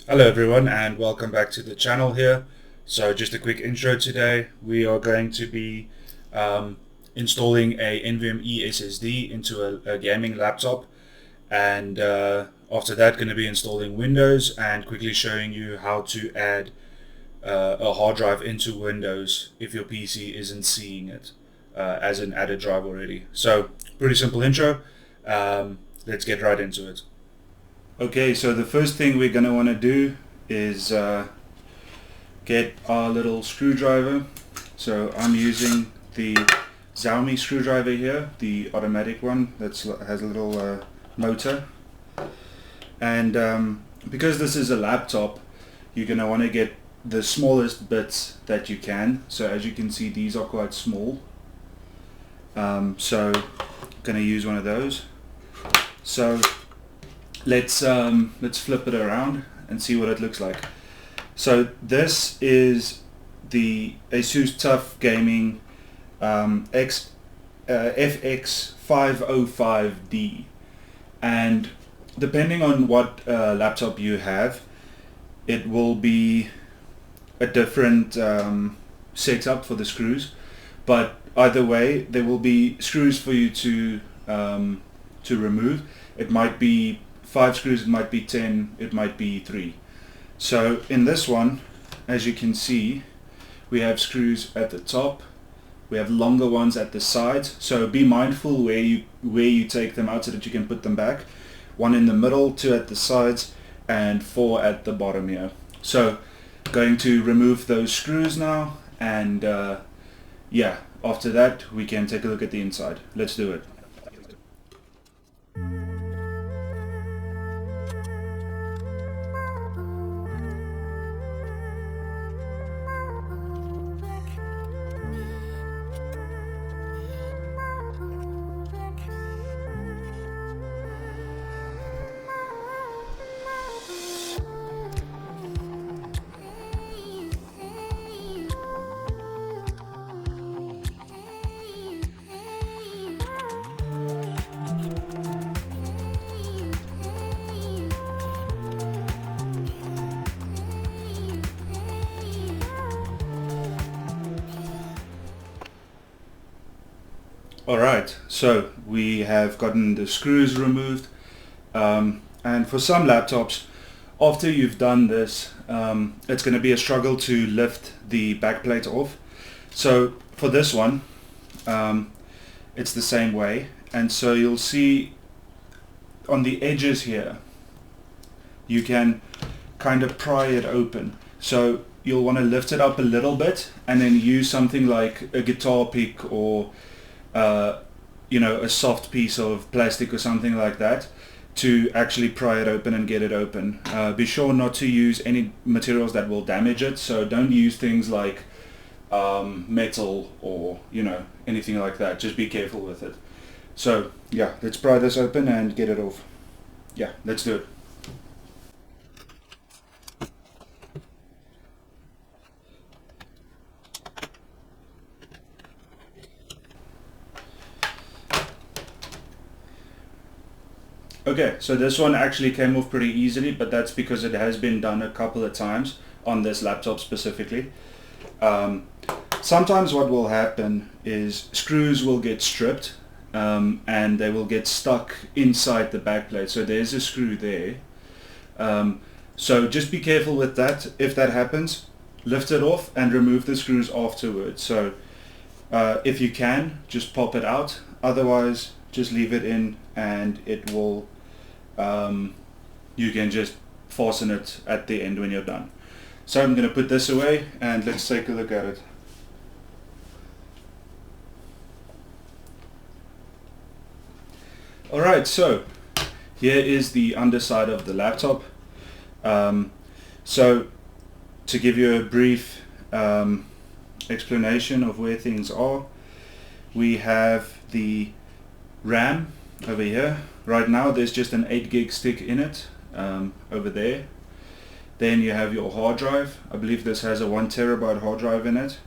Hello everyone and welcome back to the channel here. So just a quick intro today. We are going to be installing a NVMe SSD into a gaming laptop, and after that going to be installing Windows and quickly showing you how to add a hard drive into Windows if your PC isn't seeing it as an added drive already. So pretty simple intro. Let's get right into it. Okay, so the first thing we're going to want to do is get our little screwdriver. So I'm using the Xiaomi screwdriver here, the automatic one that has a little motor. And because this is a laptop, you're going to want to get the smallest bits that you can. So as you can see, these are quite small. So I'm going to use one of those. So let's flip it around and see what it looks like. So this is the Asus TUF Gaming FX505D, and depending on what laptop you have, it will be a different setup for the screws, but either way there will be screws for you to remove. It might be 5 screws, it might be 10, it might be 3. So in this one, as you can see, we have screws at the top, we have longer ones at the sides, so be mindful where you take them out so that you can put them back. 1 in the middle, 2 at the sides, and 4 at the bottom here. So going to remove those screws now, and yeah, after that we can take a look at the inside. Let's do it. Alright, so we have gotten the screws removed, and for some laptops, after you've done this, it's going to be a struggle to lift the backplate off. So for this one, it's the same way, and so you'll see on the edges here, you can kind of pry it open. So you'll want to lift it up a little bit and then use something like a guitar pick or you know, a soft piece of plastic or something like that to actually pry it open and get it open. Be sure not to use any materials that will damage it, so don't use things like metal or, you know, anything like that. Just be careful with it. So yeah, let's pry this open and get it off. Yeah, let's do it. Okay, so this one actually came off pretty easily, but that's because it has been done a couple of times on this laptop specifically. Sometimes what will happen is screws will get stripped and they will get stuck inside the backplate. So there's a screw there. So just be careful with that. If that happens, lift it off and remove the screws afterwards. So if you can, just pop it out. Otherwise, just leave it in and it will you can just fasten it at the end when you're done. So I'm going to put this away and let's take a look at it. Alright, so here is the underside of the laptop. So to give you a brief explanation of where things are, we have the RAM over here. Right now there's just an 8 gig stick in it over there. Then you have your hard drive. I believe this has a 1 terabyte hard drive in it.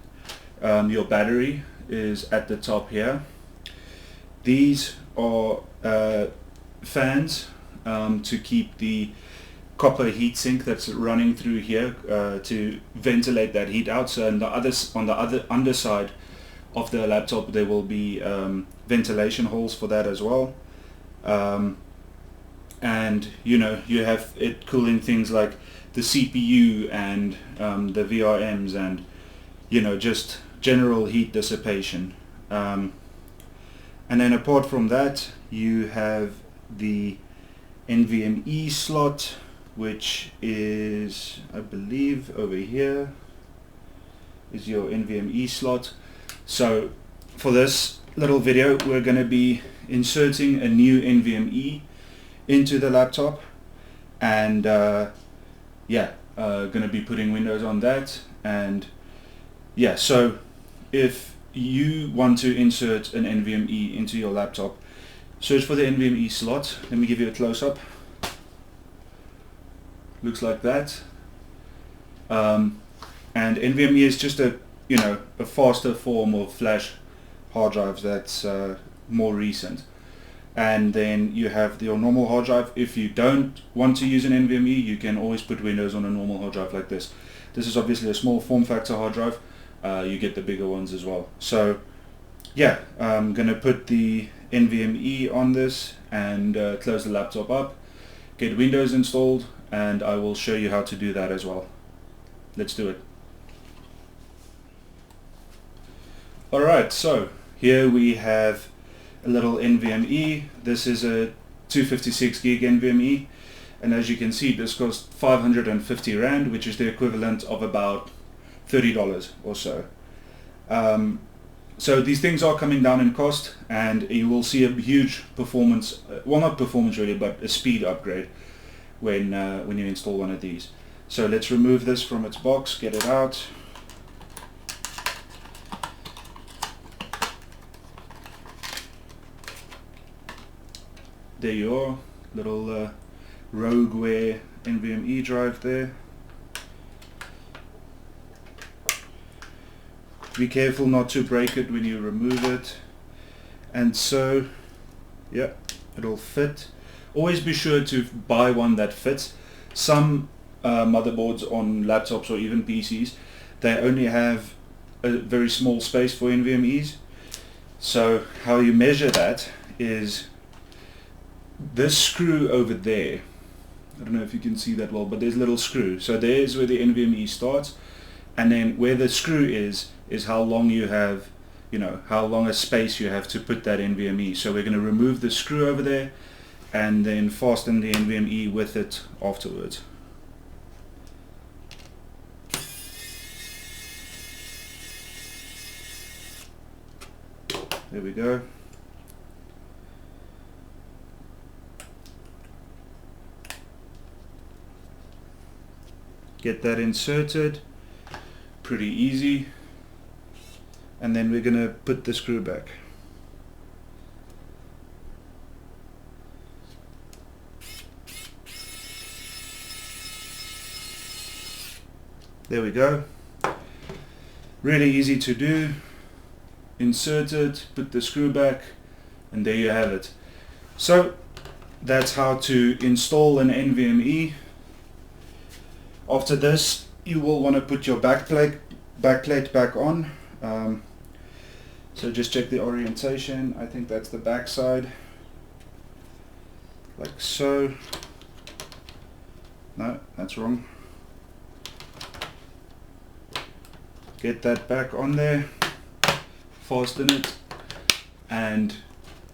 Your battery is at the top here. These are fans to keep the copper heatsink that's running through here to ventilate that heat out. So on the other underside of the laptop there will be ventilation holes for that as well. And you have it cooling things like the CPU and the VRMs and just general heat dissipation. And then apart from that, you have the NVMe slot, which is, I believe, over here is your NVMe slot. So for this little video we're going to be inserting a new NVMe into the laptop, and going to be putting Windows on that. And yeah, so if you want to insert an NVMe into your laptop, search for the NVMe slot. Let me give you a close-up. Looks like that. And NVMe is just a faster form of flash hard drives that's more recent. And then you have your normal hard drive. If you don't want to use an NVMe, you can always put Windows on a normal hard drive like this. This is obviously a small form factor hard drive. You get the bigger ones as well. So yeah, I'm gonna put the NVMe on this and close the laptop up, get Windows installed, and I will show you how to do that as well. Let's do it. Alright, so here we have a little NVMe. This is a 256 gig NVMe, and as you can see this costs 550 Rand, which is the equivalent of about $30 or so. So these things are coming down in cost, and you will see a huge performance, well, not performance really, but a speed upgrade when you install one of these. So let's remove this from its box, get it out. There you are, little Rogueware NVMe drive there. Be careful not to break it when you remove it. And so, yeah, it'll fit. Always be sure to buy one that fits. Some motherboards on laptops or even PCs, they only have a very small space for NVMe's. So how you measure that is this screw over there. I don't know if you can see that well, but there's a little screw. So there's where the NVMe starts, and then where the screw is how long you have, how long a space you have to put that NVMe. So we're going to remove the screw over there and then fasten the NVMe with it afterwards. There we go. Get that inserted, pretty easy, and then we're going to put the screw back. There we go. Really easy to do. Insert it, put the screw back, and there you have it. So that's how to install an NVMe. After this, you will want to put your backplate back on. So just check the orientation. I think that's the back side, like so. No, that's wrong. Get that back on there, fasten it, and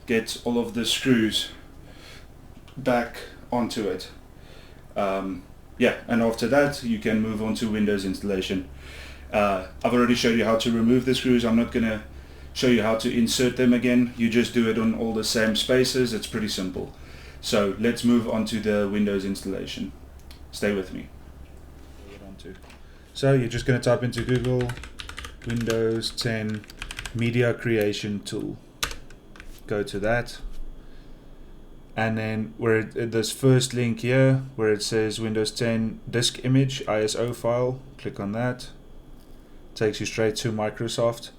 get all of the screws back onto it. Yeah, and after that you can move on to Windows installation. I've already showed you how to remove the screws. I'm not going to show you how to insert them again. You just do it on all the same spaces. It's pretty simple. So let's move on to the Windows installation. Stay with me. So you're just going to type into Google Windows 10 Media Creation Tool. Go to that. And then where this first link here, where it says Windows 10 disk image ISO file, click on that. Takes you straight to Microsoft.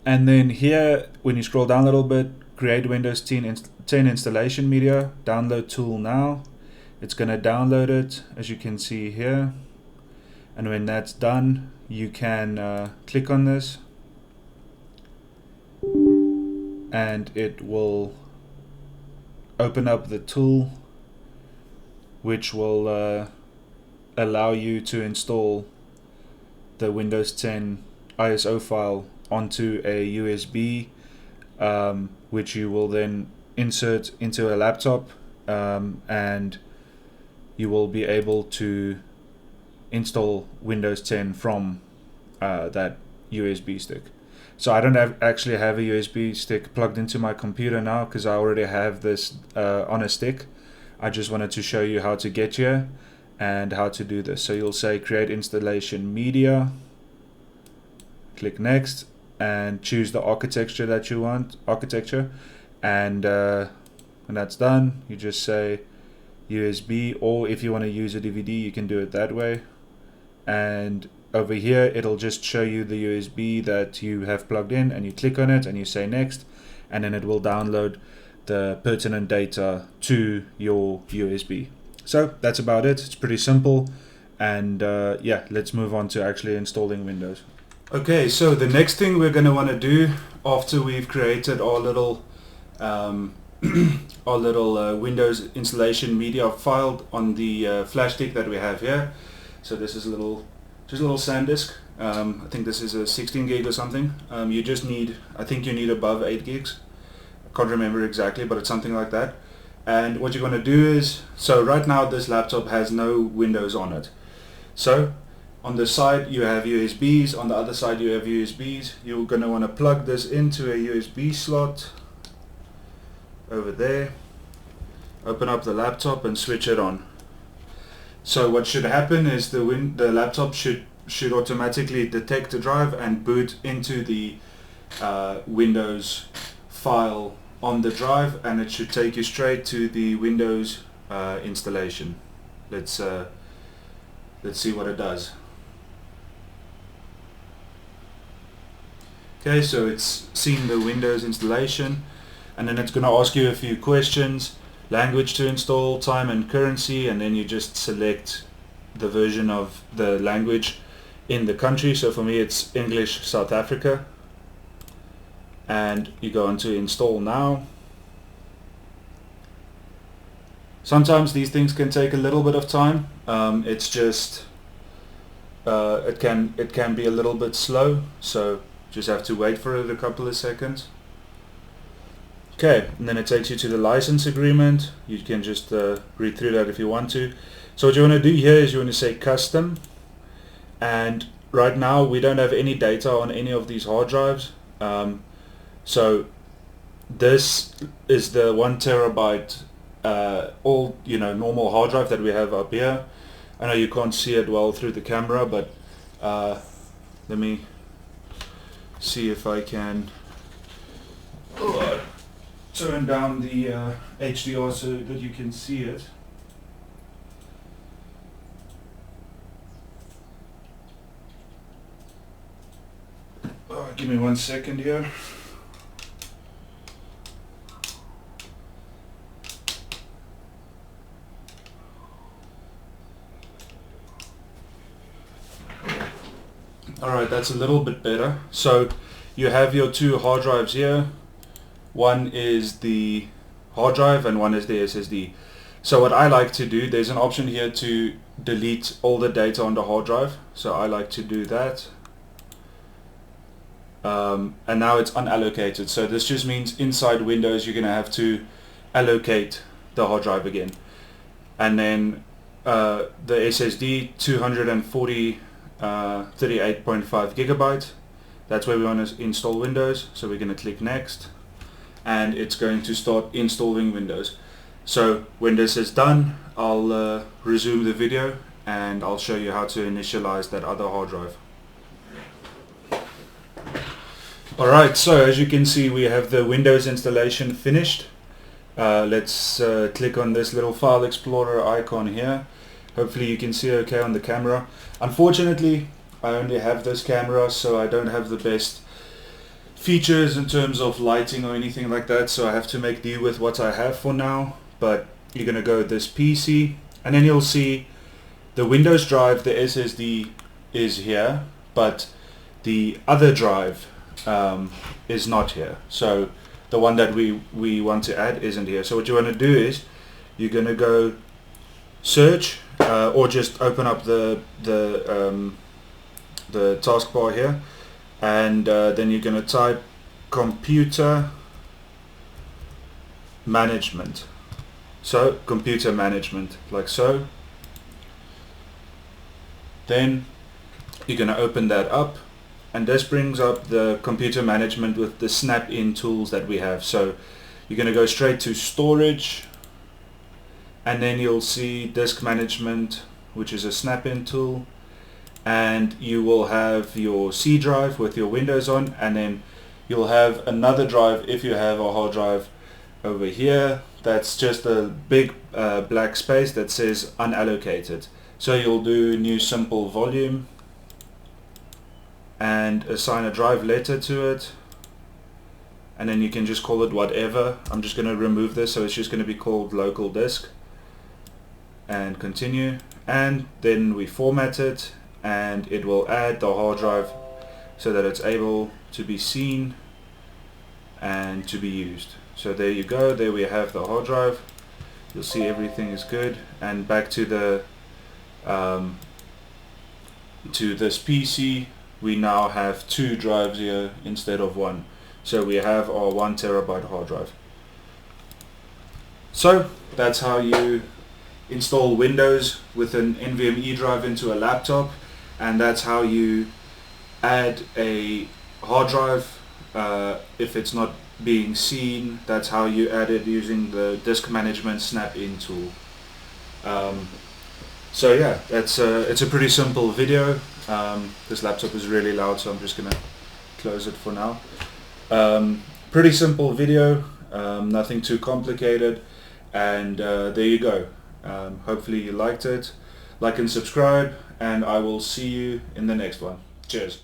And then here, when you scroll down a little bit, create Windows 10 installation media, download tool now. It's going to download it, as you can see here, and when that's done you can click on this and it will open up the tool which will allow you to install the Windows 10 ISO file onto a USB, which you will then insert into a laptop, and you will be able to install Windows 10 from that USB stick. So I don't actually have a USB stick plugged into my computer now because I already have this on a stick. I just wanted to show you how to get here and how to do this. So you'll say create installation media, click next, and choose the architecture that you want, and when that's done you just say USB, or if you want to use a DVD you can do it that way, and over here it'll just show you the USB that you have plugged in, and you click on it and you say next, and then it will download the pertinent data to your USB. So that's about it. It's pretty simple, and yeah, let's move on to actually installing Windows. Okay, so the next thing we're going to want to do after we've created our little Windows installation media file on the flash stick that we have here. So this is just a little SanDisk. I think this is a 16 gig or something. You just need, I think you need above 8 gigs. I can't remember exactly, but it's something like that. And what you're going to do is, so right now this laptop has no Windows on it. So on the side you have USBs, on the other side you have USBs. You're going to want to plug this into a USB slot over there, open up the laptop and switch it on. So what should happen is the laptop should automatically detect the drive and boot into the Windows file on the drive, and it should take you straight to the Windows installation. Let's see what it does. Okay, so it's seen the Windows installation, and then it's going to ask you a few questions: language to install, time and currency, and then you just select the version of the language in the country. So for me it's English South Africa, and you go on to install now. Sometimes these things can take a little bit of time. It's just it can be a little bit slow, so just have to wait for it a couple of seconds. Okay, and then it takes you to the license agreement. You can just read through that if you want to. So what you want to do here is you want to say custom, and right now we don't have any data on any of these hard drives. So this is the 1 terabyte all normal hard drive that we have up here. I know you can't see it well through the camera, but let me see if I can turn down the HDR so that you can see it. Give me 1 second here. Alright, that's a little bit better. So you have your two hard drives here. One is the hard drive and one is the SSD. So what I like to do, there's an option here to delete all the data on the hard drive. So I like to do that. And now it's unallocated. So this just means inside Windows you're going to have to allocate the hard drive again. And then the SSD 240 38.5 gigabyte. That's where we want to install Windows. So we're going to click next, and it's going to start installing Windows. So when this is done, I'll resume the video and I'll show you how to initialize that other hard drive. Alright, so as you can see we have the Windows installation finished. Let's click on this little file explorer icon here. Hopefully you can see okay on the camera. Unfortunately I only have this camera, so I don't have the best features in terms of lighting or anything like that, so I have to make do with what I have for now. But you're gonna go this PC, and then you'll see the Windows drive, the SSD is here, but the other drive is not here. So the one that we want to add isn't here. So what you want to do is you're going to go search or just open up the taskbar here, and then you're going to type computer management. So computer management, like so. Then you're going to open that up, and this brings up the computer management with the snap-in tools that we have. So you're going to go straight to storage, and then you'll see disk management, which is a snap-in tool, and you will have your C drive with your Windows on, and then you'll have another drive if you have a hard drive over here. That's just a big black space that says unallocated. So you'll do new simple volume and assign a drive letter to it, and then you can just call it whatever. I'm just going to remove this, so it's just going to be called local disk, and continue, and then we format it, and it will add the hard drive so that it's able to be seen and to be used. So there you go, there we have the hard drive. You'll see everything is good, and back to the to this PC, we now have 2 drives here instead of 1. So we have our 1 terabyte hard drive. So that's how you install Windows with an NVMe drive into a laptop, and that's how you add a hard drive if it's not being seen. That's how you add it using the disk management snap-in tool. So yeah, it's a pretty simple video. This laptop is really loud, so I'm just gonna close it for now. Pretty simple video, nothing too complicated, and there you go. Hopefully you liked it. Like and subscribe, and I will see you in the next one. Cheers.